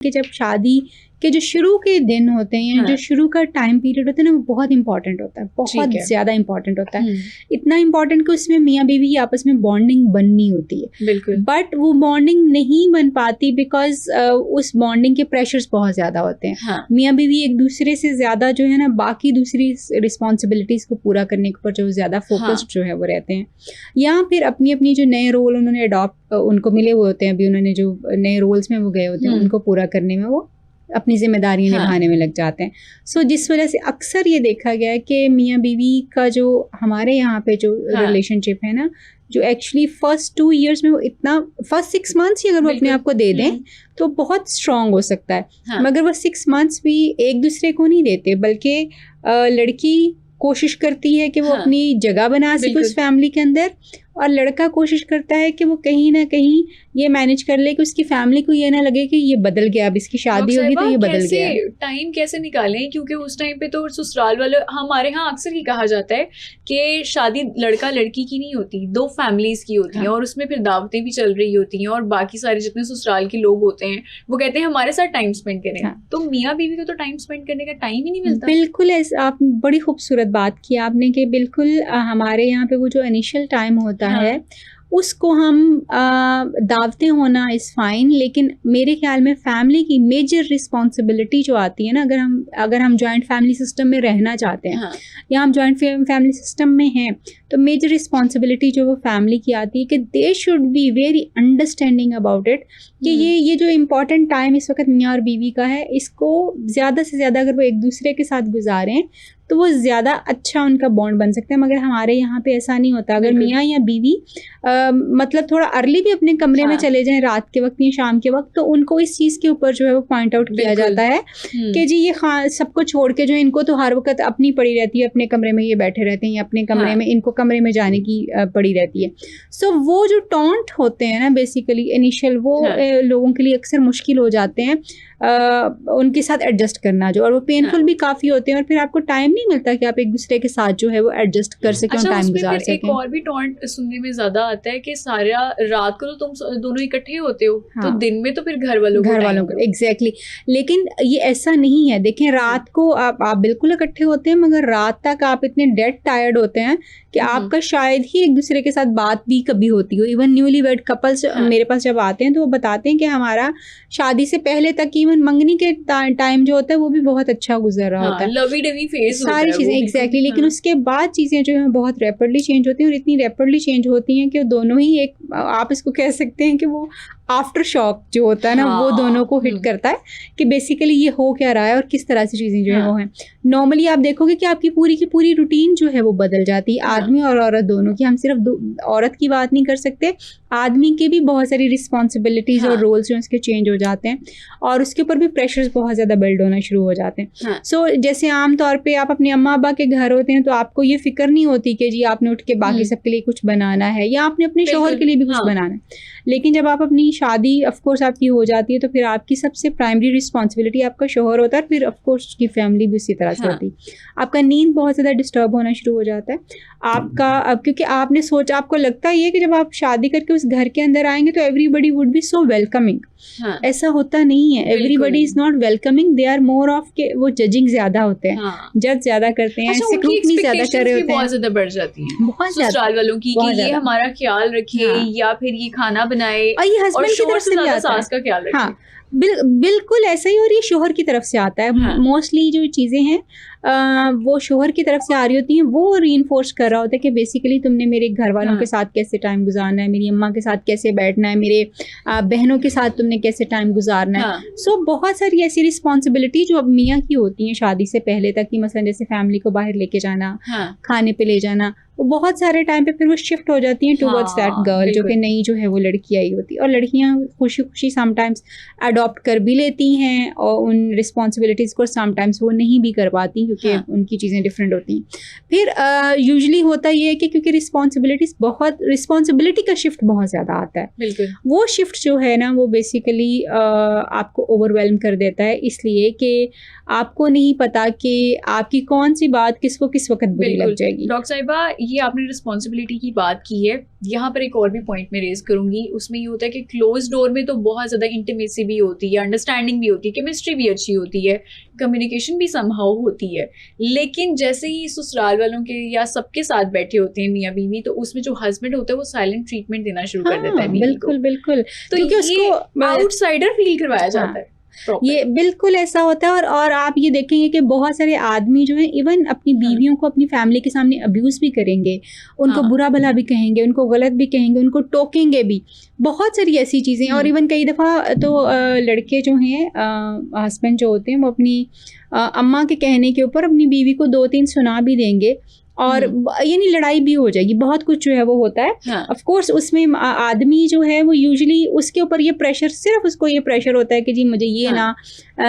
कि जब शादी के जो शुरू के दिन होते हैं, हाँ। जो शुरू का टाइम पीरियड होता है ना, वो बहुत इंपॉर्टेंट होता है, बहुत ज़्यादा इंपॉर्टेंट होता है। इतना इंपॉर्टेंट कि उसमें मियाँ बीवी की आपस में बॉन्डिंग बननी होती है। बिल्कुल। बट वो बॉन्डिंग नहीं बन पाती बिकॉज उस बॉन्डिंग के प्रेशर्स बहुत ज़्यादा होते हैं। हाँ। मियाँ बीवी एक दूसरे से ज़्यादा जो है ना, बाकी दूसरी रिस्पॉन्सिबिलिटीज़ को पूरा करने के ऊपर जो ज़्यादा फोकस्ड जो है वो रहते हैं, या फिर अपनी अपनी जो नए रोल उन्होंने अडॉप्ट उनको मिले हुए होते हैं, अभी उन्होंने जो नए रोल्स में वो गए होते हैं उनको पूरा करने में वो अपनी जिम्मेदारियां निभाने में लग जाते हैं। सो जिस वजह से अक्सर ये देखा गया है कि मियाँ बीवी का जो हमारे यहाँ पे जो रिलेशनशिप है ना, जो एक्चुअली फर्स्ट 2 years में वो इतना, फर्स्ट 6 months ही अगर वो अपने आप को दे दें तो बहुत स्ट्रांग हो सकता है। मगर वो 6 months भी एक दूसरे को नहीं देते, बल्कि लड़की कोशिश करती है कि वो अपनी जगह बना सके उस फैमिली के अंदर, और लड़का कोशिश करता है कि वो कहीं ना कहीं ये मैनेज कर ले कि उसकी फैमिली को ये ना लगे कि ये बदल गया, अब इसकी शादी होगी तो ये बदल गया। टाइम कैसे निकालें, क्योंकि उस टाइम पे तो ससुराल वाले, हमारे यहाँ अक्सर ही कहा जाता है कि शादी लड़का लड़की की नहीं होती, 2 फैमिलीज की होती है, और उसमें फिर दावतें भी चल रही होती हैं, और बाकी सारे जितने ससुराल के लोग होते हैं वो कहते हैं हमारे साथ टाइम स्पेंड करें। तो मियाँ बीवी को तो टाइम स्पेंड करने का टाइम ही नहीं मिलता। बिल्कुल, ऐसा आप बड़ी खूबसूरत बात की आपने कि बिल्कुल हमारे यहाँ पे वो जो इनिशियल टाइम होता है उसको हम दावतें होना इज़ फाइन, लेकिन मेरे ख्याल में फैमिली की मेजर रिस्पॉन्सिबिलिटी जो आती है ना, अगर हम जॉइंट फैमिली सिस्टम में रहना चाहते हैं या हम जॉइंट फैमिली सिस्टम में हैं, तो मेजर रिस्पॉन्सिबिलिटी जो वो फैमिली की आती है कि they should be very understanding about it, कि ये जो इम्पॉर्टेंट टाइम इस वक्त मियाँ और बीवी का है, इसको ज़्यादा से ज़्यादा अगर वो एक दूसरे के साथ गुजारें तो वो ज़्यादा अच्छा उनका बॉन्ड बन सकता है। मगर हमारे यहाँ पे ऐसा नहीं होता। अगर मियाँ या बीवी मतलब थोड़ा अर्ली भी अपने कमरे में चले जाएं रात के वक्त या शाम के वक्त, तो उनको इस चीज़ के ऊपर जो है वो पॉइंट आउट किया जाता है कि जी ये सबको छोड़ के जो इनको तो हर वक्त अपनी पड़ी रहती है, अपने कमरे में ये बैठे रहते हैं, या अपने कमरे में इनको कमरे में जाने की पड़ी रहती है। सो वो जो टॉन्ट होते हैं ना बेसिकली इनिशियल, वो लोगों के लिए अक्सर मुश्किल हो जाते हैं उनके साथ एडजस्ट करना जो, और वो पेनफुल भी काफ़ी होते हैं, और फिर आपको टाइम नहीं मिलता कि आप एक दूसरे के साथ जो है वो एडजस्ट कर सकें, टाइम गुजार सकें। एक और भी टॉन्ट सुनने में ज़्यादा आता है कि सारा रात को तो तुम दोनों इकट्ठे होते हो, तो दिन में तो फिर घर वालों को एग्जैक्टली। लेकिन ये ऐसा नहीं है। देखें, रात को आप बिल्कुल इकट्ठे होते हैं, मगर रात तक आप इतने डेड टायर्ड होते हैं कि आपका शायद ही एक दूसरे के साथ बात भी कभी होती हो। इवन न्यूली वेड कपल्स मेरे पास जब आते हैं तो वो बताते हैं कि हमारा शादी से पहले तक, इवन मंगनी के टाइम जो होता है वो भी बहुत अच्छा गुजर रहा होता है, लवी डवी फेस सारी चीज़ें एग्जैक्टली। लेकिन उसके बाद चीज़ें जो है बहुत रैपिडली चेंज होती हैं, और इतनी रैपिडली चेंज होती हैं कि दोनों ही एक, आप इसको कह सकते हैं कि वो आफ्टर शॉक जो होता है ना, वो दोनों को हिट करता है कि बेसिकली ये हो क्या रहा है और किस तरह से चीज़ें जो है वो हैं। नॉर्मली आप देखोगे कि आपकी पूरी की पूरी रूटीन जो है वो बदल जाती है, आदमी और औरत दोनों की। हम सिर्फ औरत की बात नहीं कर सकते, आदमी के भी बहुत सारी रिस्पॉन्सिबिलिटीज़ और रोल्स जो उसके चेंज हो जाते हैं, और उसके ऊपर भी प्रेशर्स बहुत ज़्यादा बिल्ड होना शुरू हो जाते हैं। सो जैसे आम तौर पे आप अपने अम्मा अब्बा के घर होते हैं तो आपको ये फिक्र नहीं होती कि जी आपने उठ के बाकी सबके लिए कुछ बनाना है, या आपने अपने शौहर के लिए भी कुछ बनाना है। लेकिन जब आप अपनी शादी ऑफकोर्स आपकी हो जाती है, तो फिर आपकी सबसे प्राइमरी रिस्पॉन्सिबिलिटी आपका शौहर होता है, फिर ऑफकोर्स उसकी फैमिली भी उसी तरह से होती है। आपका नींद बहुत ज़्यादा डिस्टर्ब होना शुरू हो जाता है आपका, क्योंकि आपने सोचा, आपको लगता ही है कि जब आप शादी करके उस घर के अंदर आएंगे तो everybody would be so welcoming. ऐसा होता नहीं है। Everybody is not welcoming, they are more of के वो जजिंग ज्यादा होते हैं, जज ज्यादा करते हैं, स्क्रूटनी ज्यादा कर रहे होते हैं, बहुत ज्यादा बढ़ जाती है बहुत ज्यादा ससुराल वालों की कि ये हमारा ख्याल रखे, या फिर ये खाना बनाए, और ये हस्बैंड की तरफ से भी आता है, सास का ख्याल रखे। बिल्कुल ऐसा ही, और ये शोहर की तरफ से आता है। मोस्टली जो चीज़ें हैं वो शोहर की तरफ से आ रही होती हैं, वो रीइंफोर्स कर रहा होता है कि बेसिकली तुमने मेरे घर वालों के साथ कैसे टाइम गुजारना है, मेरी अम्मा के साथ कैसे बैठना है, मेरे बहनों के साथ तुमने कैसे टाइम गुजारना है। सो बहुत सारी ऐसी रिस्पॉन्सिबिलिटी जो अब मियाँ की होती हैं शादी से पहले तक की, मसलन जैसे फैमिली को बाहर लेके जाना, खाने पे ले जाना, वो बहुत सारे टाइम पे फिर वो शिफ्ट हो जाती हैं टुवर्ड्स दैट गर्ल, जो कि नई जो है वो लड़की आई होती है। और लड़कियाँ खुशी खुशी समटाइम्स अडॉप्ट कर भी लेती हैं, और उन रिस्पॉन्सिबिलिटीज़ को समटाइम्स वो नहीं भी कर पाती, क्योंकि उनकी चीज़ें डिफरेंट होती हैं। फिर यूजुअली होता ये है कि क्योंकि रिस्पॉन्सिबिलिटी का शिफ्ट बहुत ज़्यादा आता है, बिल्कुल वो शिफ्ट जो है ना वो बेसिकली आपको ओवरवेल्म कर देता है, इसलिए कि आपको नहीं पता कि आपकी कौन सी बात किसको किस वक्त बुरी लग जाएगी। डॉक्टर साहिबा, ये आपने रिस्पॉन्सिबिलिटी की बात की है, यहाँ पर एक और भी पॉइंट मैं रेज करूंगी। उसमें ये होता है कि क्लोज डोर में तो बहुत ज़्यादा इंटीमेसी भी होती है, अंडरस्टैंडिंग भी होती है, केमिस्ट्री भी अच्छी होती है, कम्युनिकेशन भी समहाउ होती है। लेकिन जैसे ही ससुराल वालों के या सबके साथ बैठे होते हैं मियाँ बीवी, तो उसमें जो हस्बैंड होता है वो साइलेंट ट्रीटमेंट देना शुरू कर देता है बीवी बिल्कुल को। बिल्कुल, तो क्योंकि ये उसको आउटसाइडर फील करवाया जाता है। ये बिल्कुल ऐसा होता है। और आप ये देखेंगे कि बहुत सारे आदमी जो है इवन अपनी बीवियों को अपनी फैमिली के सामने अब्यूज भी करेंगे, उनको बुरा भला भी कहेंगे, उनको गलत भी कहेंगे, उनको टोकेंगे भी, बहुत सारी ऐसी चीज़ें। और इवन कई दफ़ा तो लड़के जो हैं, हस्बैंड जो होते हैं, वो अपनी अम्मा के कहने के ऊपर अपनी बीवी को 2-3 सुना भी देंगे और यानी लड़ाई भी हो जाएगी, बहुत कुछ जो है वो होता है। ऑफ कोर्स उसमें आदमी जो है वो यूजुअली उसके ऊपर ये प्रेशर, सिर्फ उसको ये प्रेशर होता है कि जी मुझे ये ना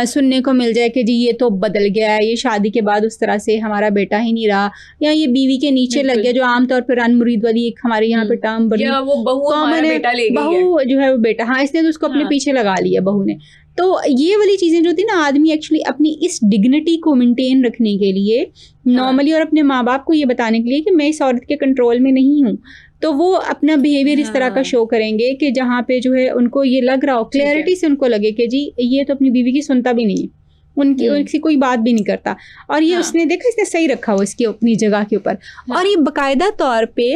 सुनने को मिल जाए कि जी ये तो बदल गया है, ये शादी के बाद उस तरह से हमारा बेटा ही नहीं रहा, या ये बीवी के नीचे लग गया, जो आमतौर पर रन मुरीद वाली एक हमारे यहाँ पे टर्म बड़ी कॉमन है, बहू जो है वो बेटा, हाँ इसने तो उसको अपने पीछे लगा लिया बहू ने। तो ये वाली चीज़ें जो थी ना, आदमी एक्चुअली अपनी इस डिग्निटी को मेंटेन रखने के लिए नॉर्मली और अपने माँ बाप को ये बताने के लिए कि मैं इस औरत के कंट्रोल में नहीं हूँ, तो वो अपना बिहेवियर इस तरह का शो करेंगे कि जहाँ पे जो है उनको ये लग रहा हो, क्लैरिटी से उनको लगे कि जी ये तो अपनी बीवी की सुनता भी नहीं है, उनकी कोई बात भी नहीं करता, और ये उसने देखा इसने सही रखा हो इसकी अपनी जगह के ऊपर। और ये बाकायदा तौर पे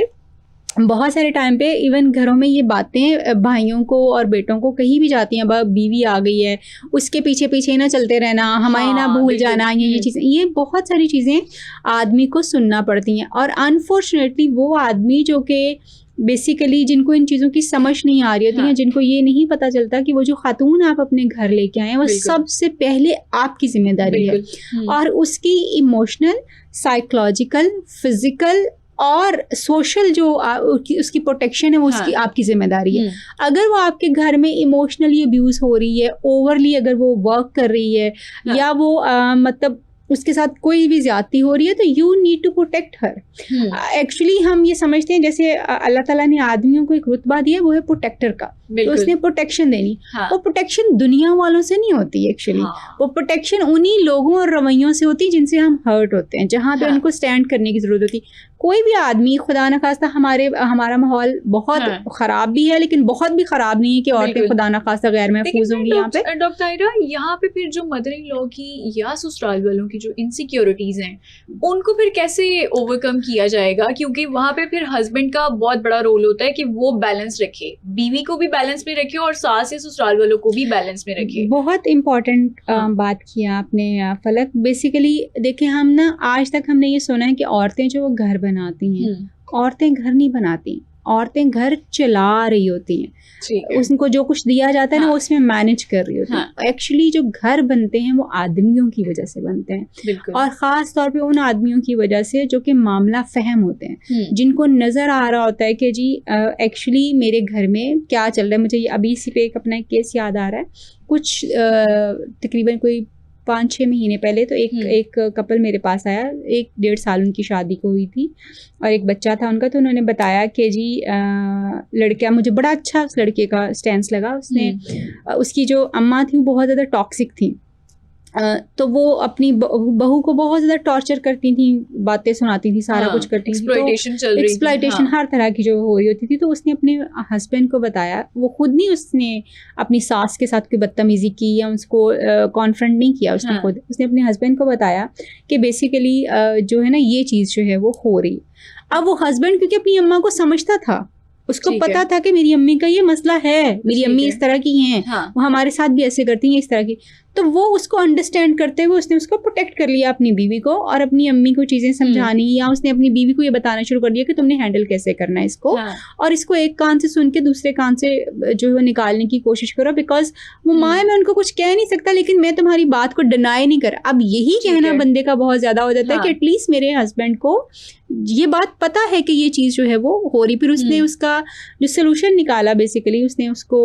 बहुत सारे टाइम पे इवन घरों में ये बातें भाइयों को और बेटों को कही भी जाती हैं, बीवी आ गई है उसके पीछे पीछे ना चलते रहना, हमें ना भूल जाना, ये चीज़ें, ये बहुत सारी चीज़ें आदमी को सुनना पड़ती हैं। और अनफॉर्चुनेटली वो आदमी जो कि बेसिकली जिनको इन चीज़ों की समझ नहीं आ रही होती है, जिनको ये नहीं पता चलता कि वो जो खातून आप अपने घर लेके आए हैं वो सबसे पहले आपकी जिम्मेदारी है, और उसकी इमोशनल, साइकोलॉजिकल, फिजिकल और सोशल जो उसकी प्रोटेक्शन है वो उसकी आपकी जिम्मेदारी है। अगर वो आपके घर में इमोशनली अब्यूज हो रही है, ओवरली अगर वो वर्क कर रही है, या वो मतलब उसके साथ कोई भी ज्यादती हो रही है, तो you need to protect her. Actually हम ये समझते हैं जैसे अल्लाह ताला ने आदमियों को एक रुतबा दिया, वो है प्रोटेक्टर का, तो उसने प्रोटेक्शन देनी। वो प्रोटेक्शन दुनिया वालों से नहीं होती एक्चुअली, वो प्रोटेक्शन उन्हीं लोगों और रवैयों से होती है जिनसे हम हर्ट होते हैं, जहाँ पे उनको स्टैंड करने की जरूरत होती। कोई भी आदमी, खुदा न खास्ता हमारा माहौल बहुत ख़राब भी है, लेकिन बहुत भी ख़राब नहीं है कि औरतें खुदा न खास्ता गैर महफूज होंगी यहाँ पे। डॉक्टर ताहिरा, यहाँ पे फिर जो मदर इन लॉ की या ससुराल वालों की जो इनसिक्योरिटीज़ हैं, उनको फिर कैसे ओवरकम किया जाएगा? क्योंकि वहाँ पे फिर हस्बैंड का बहुत बड़ा रोल होता है कि वो बैलेंस रखे, बीवी को भी बैलेंस में रखे और सास या ससुराल वालों को भी बैलेंस में रखे। बहुत इम्पोर्टेंट बात किया आपने फलक। बेसिकली देखिए, हम ना आज तक हमने ये सुना है कि औरतें जो घर बनाती हैं, औरतें घर नहीं बनाती, औरतें घर चला रही होती हैं, उनको जो कुछ दिया जाता है ना उसमें मैनेज कर रही होती है। एक्चुअली जो घर बनते हैं वो आदमियों की वजह से बनते हैं, और ख़ास तौर पे उन आदमियों की वजह से जो कि मामला फहम होते हैं, जिनको नज़र आ रहा होता है कि जी एक्चुअली मेरे घर में क्या चल रहा है। मुझे अभी इसी पे एक अपना एक केस याद आ रहा है, कुछ तकरीबन कोई 5-6 महीने पहले तो एक कपल मेरे पास आया, 1-1.5 साल उनकी शादी को हुई थी और एक बच्चा था उनका। तो उन्होंने बताया कि जी लड़का, मुझे बड़ा अच्छा उस लड़के का स्टैंस लगा। उसने उसकी जो अम्मा थी वो बहुत ज़्यादा टॉक्सिक थी, तो वो अपनी बहू को बहुत ज़्यादा टॉर्चर करती थी, बातें सुनाती थी, सारा कुछ करती थी, एक्सप्लॉयटेशन हर तरह की जो हो रही होती थी। तो उसने अपने हस्बैंड को बताया, वो खुद नहीं उसने अपनी सास के साथ कोई बदतमीजी की या उसको कॉन्फ्रंट नहीं किया, उसने खुद उसने अपने हस्बैंड को बताया कि बेसिकली जो है ना ये चीज़ जो है वो हो रही। अब वो हस्बैंड क्योंकि अपनी अम्मा को समझता था, उसको पता था कि मेरी अम्मी का ये मसला है, मेरी अम्मी इस तरह की हैं, वो हमारे साथ भी ऐसे करती हैं, इस तरह की। तो वो उसको अंडरस्टैंड करते हुए उसने उसको प्रोटेक्ट कर लिया अपनी बीवी को, और अपनी अम्मी को चीज़ें समझानी, या उसने अपनी बीवी को ये बताना शुरू कर दिया कि तुमने हैंडल कैसे करना है इसको, और इसको एक कान से सुन के दूसरे कान से जो है वो निकालने की कोशिश करो, बिकॉज वो माँ है, मैं उनको कुछ कह नहीं सकता, लेकिन मैं तुम्हारी बात को डिनाई नहीं कर। अब यही कहना बंदे का बहुत ज़्यादा हो जाता है कि एटलीस्ट मेरे हस्बैंड को ये बात पता है कि ये चीज़ जो है वो हो रही। फिर उसने उसका जो सोल्यूशन निकाला, बेसिकली उसने उसको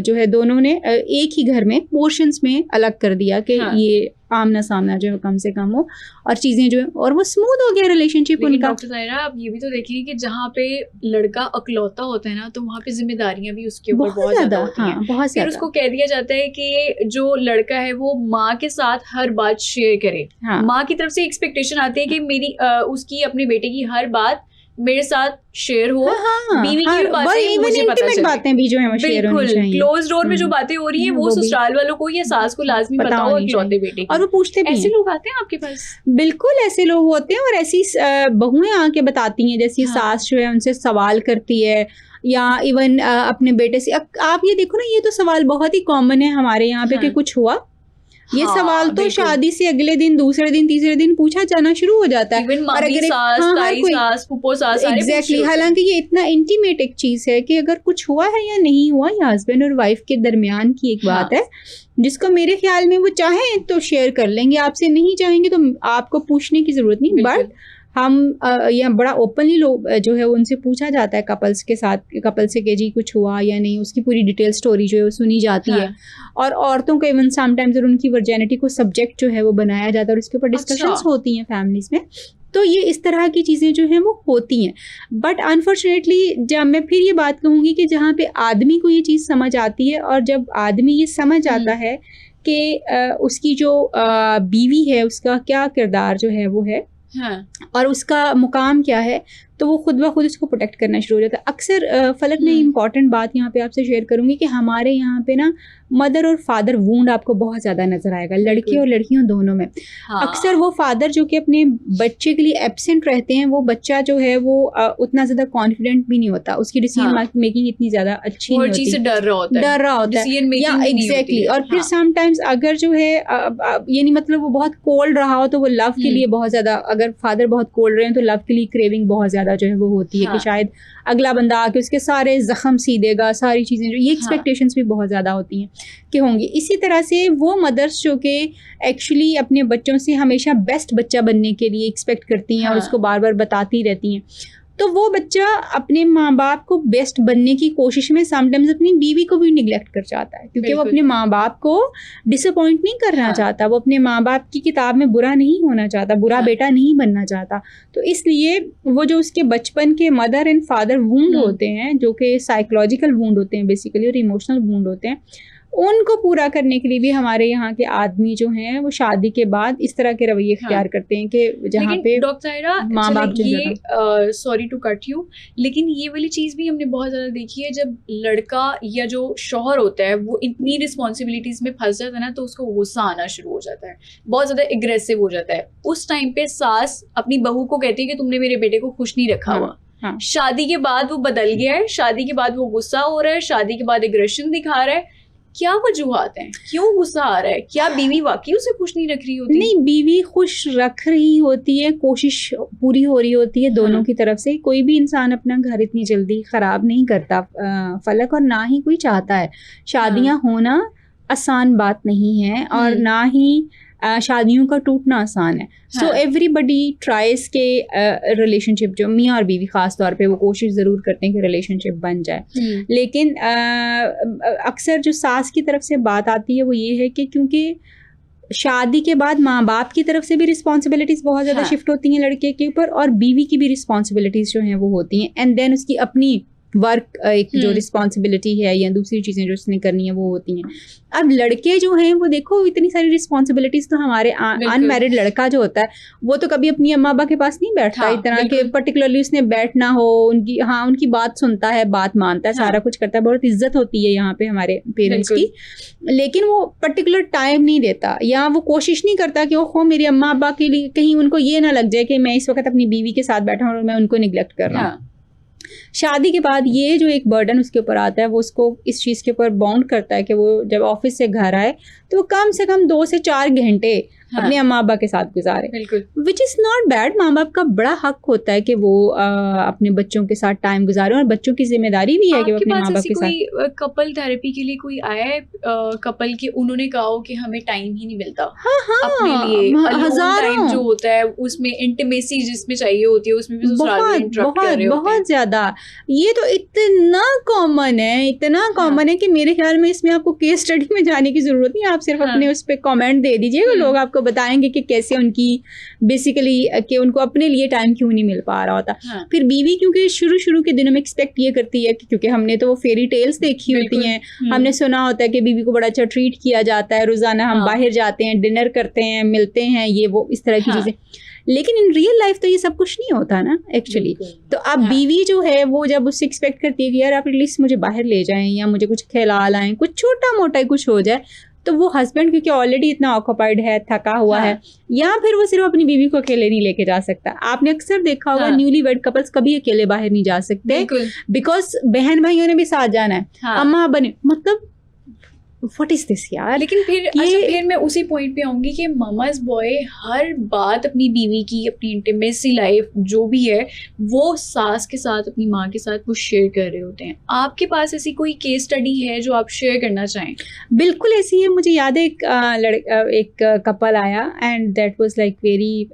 जो है दोनों ने एक ही घर में पोर्शंस में अलग कर दिया कि ये आमना सामना जो है कम से कम हो, और चीज़ें जो है और वो स्मूथ हो गया रिलेशनशिप उनका। डॉक्टर ताहिरा, आप ये भी तो देखिए कि जहाँ पे लड़का अकलौता होता है ना, तो वहाँ पे जिम्मेदारियां भी उसके ऊपर बहुत ज़्यादा होती हैं। बहुत फिर उसको कह दिया जाता है कि जो लड़का है वो माँ के साथ हर बात शेयर करे। माँ की तरफ से एक्सपेक्टेशन आती है कि मेरी उसकी अपने बेटे की हर बात मेरे साथ शेयर हो। हाँ, बीवी की भी बातें मुझे पता चले, बातें भी जो है वो शेयर होनी बिल्कुल चाहिए। क्लोज डोर में जो बातें हो रही है वो ससुराल वालों को या सास को लाजमी पता हो, इकलौते बेटे और वो पूछते भी ऐसे हैं। लोग आते हैं आपके पास? बिल्कुल ऐसे लोग होते हैं, और ऐसी बहुएं आके बताती हैं, जैसी सास जो है उनसे सवाल करती है, या इवन अपने बेटे से। आप ये देखो ना, ये तो सवाल बहुत ही कॉमन है हमारे यहाँ पे कि कुछ हुआ। ये सवाल तो शादी से अगले दिन, दूसरे दिन, तीसरे दिन पूछा जाना शुरू हो जाता है। और अगर सास, फूफो सास, एग्जैक्टली, हालांकि ये इतना इंटीमेट एक चीज है कि अगर कुछ हुआ है या नहीं हुआ, ये हस्बैंड और वाइफ के दरमियान की एक बात है, जिसको मेरे ख्याल में वो चाहें तो शेयर कर लेंगे आपसे, नहीं चाहेंगे तो आपको पूछने की जरूरत नहीं। बट हम यहाँ बड़ा ओपनली लोग जो है उनसे पूछा जाता है कपल्स के साथ, कपल से कि जी कुछ हुआ या नहीं, उसकी पूरी डिटेल स्टोरी जो है वो सुनी जाती है। और औरतों को इवन समटाइम्स उनकी वर्जिनिटी को सब्जेक्ट जो है वो बनाया जाता है और उसके ऊपर डिस्कशंस होती हैं फैमिलीज में। तो ये इस तरह की चीज़ें जो हैं वो होती हैं। बट अनफॉर्चुनेटली जब मैं फिर ये बात कहूँगी कि जहाँ पे आदमी को ये चीज़ समझ आती है, और जब आदमी ये समझ आता है कि उसकी जो बीवी है उसका क्या किरदार जो है वो है, और उसका मुकाम क्या है, तो वो खुद ब खुद इसको प्रोटेक्ट करना शुरू हो जाता है। अक्सर फलक में इम्पॉर्टेंट बात यहाँ पे आपसे शेयर करूँगी कि हमारे यहाँ पे ना मदर और फादर वूंड आपको बहुत ज़्यादा नजर आएगा, लड़के और लड़कियों दोनों में। अक्सर वो फादर जो कि अपने बच्चे के लिए एब्सेंट रहते हैं, वो बच्चा जो है वो उतना ज़्यादा कॉन्फिडेंट भी नहीं होता, उसकी डिसीजन मेकिंग इतनी ज़्यादा अच्छी नहीं होती, डर रहा होता है या एग्जैक्टली। और फिर समटाइम्स अगर जो है ये नहीं मतलब वो बहुत कोल्ड रहा हो तो वो लव के लिए बहुत ज़्यादा, अगर फादर बहुत कोल्ड रहे हैं तो लव के लिए क्रेविंग बहुत ज़्यादा जो है वो होती है कि शायद अगला बंदा आके उसके सारे जख्म सी देगा, सारी चीज़ें जो ये एक्सपेक्टेशंस भी बहुत ज़्यादा होती हैं कि होंगी। इसी तरह से वो मदर्स जो कि एक्चुअली अपने बच्चों से हमेशा बेस्ट बच्चा बनने के लिए एक्सपेक्ट करती हैं और उसको बार बार बताती रहती हैं, तो वो बच्चा अपने माँ बाप को बेस्ट बनने की कोशिश में समटाइम्स अपनी बीवी को भी निगलेक्ट कर जाता है, क्योंकि वो अपने माँ बाप को डिसअपॉइंट नहीं करना चाहता, वो अपने माँ बाप की किताब में बुरा नहीं होना चाहता, बुरा बेटा नहीं बनना चाहता। तो इसलिए वो जो उसके बचपन के मदर एंड फादर वूंड होते हैं, जो कि साइकोलॉजिकल वूंड होते हैं बेसिकली और इमोशनल वूंड होते हैं, उनको पूरा करने के लिए भी हमारे यहाँ के आदमी जो हैं वो शादी के बाद इस तरह के रवैये इख्तियार करते हैं कि जहाँ पे डॉक्टर सायरा माँ बाप ये सॉरी टू कट यू, लेकिन ये वाली चीज़ भी हमने बहुत ज़्यादा देखी है, जब लड़का या जो शौहर होता है वो इतनी रिस्पॉन्सिबिलिटीज़ में फंस जाता है ना, तो उसको गुस्सा आना शुरू हो जाता है, बहुत ज़्यादा एग्रेसिव हो जाता है। उस टाइम पे सास अपनी बहू को कहती है कि तुमने मेरे बेटे को खुश नहीं रखा हुआ। शादी के बाद वो बदल गया है, शादी के बाद वो गुस्सा हो रहा है, शादी के बाद एग्रेशन दिखा रहा है। क्या वजूहात हैं, क्यों गुस्सा आ रहा है? क्या बीवी वाकई उसे खुश नहीं रख रही होती? नहीं, बीवी खुश रख रही होती है, कोशिश पूरी हो रही होती है दोनों की तरफ से। कोई भी इंसान अपना घर इतनी जल्दी खराब नहीं करता फलक, और ना ही कोई चाहता है। शादियां होना आसान बात नहीं है और ना ही शादियों का टूटना आसान है। सो एवरीबडी ट्राइज के रिलेशनशिप, जो मियाँ और बीवी खास तौर पे, वो कोशिश ज़रूर करते हैं कि रिलेशनशिप बन जाए। लेकिन अक्सर जो सास की तरफ से बात आती है वो ये है कि क्योंकि शादी के बाद माँ बाप की तरफ से भी रिस्पॉन्सिबिलिटीज़ बहुत ज़्यादा शिफ्ट होती हैं लड़के के ऊपर, और बीवी की भी रिस्पॉन्सिबिलिटीज़ जो हैं वो होती हैं, एंड देन उसकी अपनी वर्क एक जो रिस्पॉन्सिबिलिटी है या दूसरी चीज़ें जो उसने करनी है वो होती हैं। अब लड़के जो हैं वो देखो इतनी सारी रिस्पॉन्सिबिलिटीज़ तो हमारे अनमैरिड लड़का जो होता है वो तो कभी अपनी अम्मा अब्बा के पास नहीं बैठता, इतना कि पर्टिकुलरली उसने बैठना हो, उनकी बात सुनता है, बात मानता है, सारा कुछ करता है, बहुत इज्जत होती है यहाँ पे हमारे पेरेंट्स की, लेकिन वो पर्टिकुलर टाइम नहीं देता, या वो कोशिश नहीं करता कि ओहो मेरे अम्मा अब्बा के लिए कहीं उनको ये ना लग जाए कि मैं इस वक्त अपनी बीवी के साथ बैठा हूँ और मैं उनको निगलेक्ट कर रहा हूँ। शादी के बाद ये जो एक बर्डन उसके ऊपर आता है वो उसको इस चीज़ के ऊपर बाउंड करता है कि वो जब ऑफिस से घर आए तो वो कम से कम 2 से 4 घंटे अपने अम्मा अब्बा के साथ गुजारे, विच इज़ नॉट बैड। माँ बाप का बड़ा हक होता है कि वो अपने बच्चों के साथ टाइम गुजारें, और बच्चों की जिम्मेदारी भी है कि वो अपने माँ बाप के साथ। कपल थेरेपी के लिए कोई आया है कपल के, उन्होंने कहा हो कि हमें टाइम ही नहीं मिलता अपने लिए, हजारों जो होता है उसमें इंटीमेसी जिसमें चाहिए होती है उसमें भी बहुत ज्यादा। ये तो इतना कॉमन है, इतना कॉमन है कि मेरे ख्याल में इसमें आपको केस स्टडी में जाने की जरूरत नहीं, आप सिर्फ अपने उस पर कॉमेंट दे दीजिएगा, लोग आपको बताएंगे कि कैसे उनकी बेसिकली कि उनको अपने लिए टाइम क्यों नहीं मिल पा रहा होता। हाँ। फिर बीवी क्योंकि शुरू के दिनों में एक्सपेक्ट ये करती है कि क्योंकि हमने तो वो फेरी टेल्स देखी होती हैं, हमने सुना होता है कि बीवी को बड़ा अच्छा ट्रीट किया जाता है, रोजाना हम बाहर जाते हैं, डिनर करते हैं, मिलते हैं, ये वो इस तरह की चीजें। लेकिन इन रियल लाइफ तो ये सब कुछ नहीं होता ना एक्चुअली। तो अब बीवी जो है वो जब उससे एक्सपेक्ट करती है कि यार आप एटलीस्ट मुझे बाहर ले जाएं या मुझे कुछ खिला लाएं, कुछ छोटा मोटा कुछ हो जाए, तो वो हस्बैंड क्योंकि ऑलरेडी इतना ऑक्यूपाइड है, थका हुआ है, या फिर वो सिर्फ अपनी बीवी को अकेले नहीं लेके जा सकता। आपने अक्सर देखा होगा न्यूली वेड कपल्स कभी अकेले बाहर नहीं जा सकते, बिकॉज बहन भाइयों ने भी साथ जाना है, अम्मा बने, मतलब व्हाट इज दिस यार। लेकिन फिर मैं उसी पॉइंट पे आऊंगी कि मामाज बॉय हर बात अपनी बीवी की, अपनी इंटीमेसी लाइफ जो भी है वो सास के साथ, अपनी माँ के साथ वो शेयर कर रहे होते हैं। आपके पास ऐसी कोई केस स्टडी है जो आप शेयर करना चाहें? बिल्कुल ऐसी है। मुझे याद है एक कपल आया and that was like very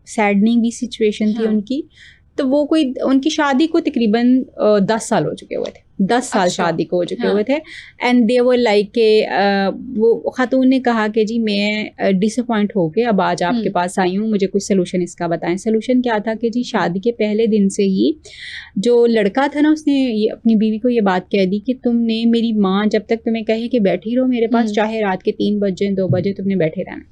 saddening भी सिचुएशन थी उनकी। तो वो कोई, उनकी शादी को तकरीबन 10 साल हो चुके हुए थे, 10 साल शादी को हो चुके हुए थे। एंड दे वर लाइक के वो खातून ने कहा कि जी मैं डिसअपॉइंट हो के अब आज आपके पास आई हूँ, मुझे कुछ सोल्यूशन इसका बताएं। सोल्यूशन क्या था कि जी शादी के पहले दिन से ही जो लड़का था ना, उसने ये अपनी बीवी को ये बात कह दी कि तुमने, मेरी माँ जब तक तुम्हें कहे कि बैठी रहो मेरे पास, चाहे रात के 3 बजे 2 बजे, तुमने बैठे रहना।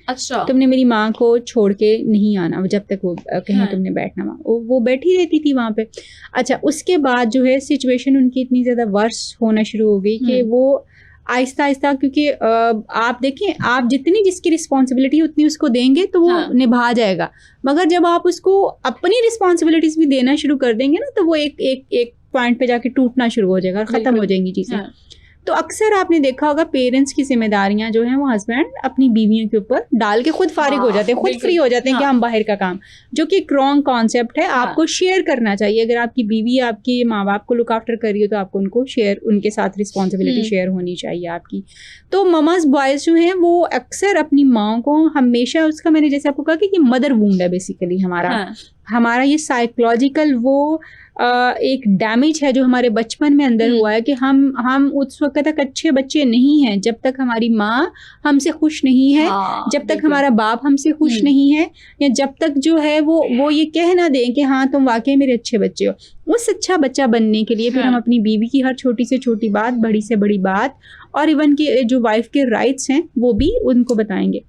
अच्छा। तुमने मेरी माँ को छोड़ के नहीं आना जब तक वो कहीं तुमने बैठना। वो बैठी रहती थी वहाँ पे। अच्छा, उसके बाद जो है सिचुएशन उनकी इतनी ज़्यादा वर्स होना शुरू हो गई कि वो आहिस्ता आहिस्ता, क्योंकि आप देखें, आप जितनी जिसकी रिस्पॉन्सिबिलिटी उतनी उसको देंगे तो वो निभा जाएगा, मगर जब आप उसको अपनी रिस्पॉन्सिबिलिटीज भी देना शुरू कर देंगे ना, तो वो एक पॉइंट पे जाके टूटना शुरू हो जाएगा और ख़त्म हो जाएंगी चीज़ें। तो अक्सर आपने देखा होगा पेरेंट्स की जिम्मेदारियां जो हैं वो हस्बैंड अपनी बीवियों के ऊपर डाल के खुद फारिग हो जाते हैं, खुद फ्री हो जाते हैं कि हम बाहर का काम, जो कि एक रॉन्ग कॉन्सेप्ट है। आपको शेयर करना चाहिए। अगर आपकी बीवी आपके माँ बाप को लुक आफ्टर कर रही हो तो आपको उनको शेयर, उनके साथ रिस्पॉन्सिबिलिटी शेयर होनी चाहिए आपकी। तो ममाज बॉयज जो हैं वो अक्सर अपनी माँ को हमेशा, उसका मैंने जैसे आपको कहा कि ये मदर वूंड है बेसिकली हमारा ये साइकोलॉजिकल वो एक डैमेज है जो हमारे बचपन में अंदर हुआ है कि हम उस वक्त तक अच्छे बच्चे नहीं हैं जब तक हमारी माँ हमसे खुश नहीं है, जब तक हमारा बाप हमसे खुश नहीं है, या जब तक जो है वो ये कह ना दें कि हाँ तुम वाकई मेरे अच्छे बच्चे हो। उस अच्छा बच्चा बनने के लिए फिर हम अपनी बीवी की हर छोटी से छोटी बात, बड़ी से बड़ी बात, और इवन की जो वाइफ के राइट्स हैं वो भी उनको बताएंगे।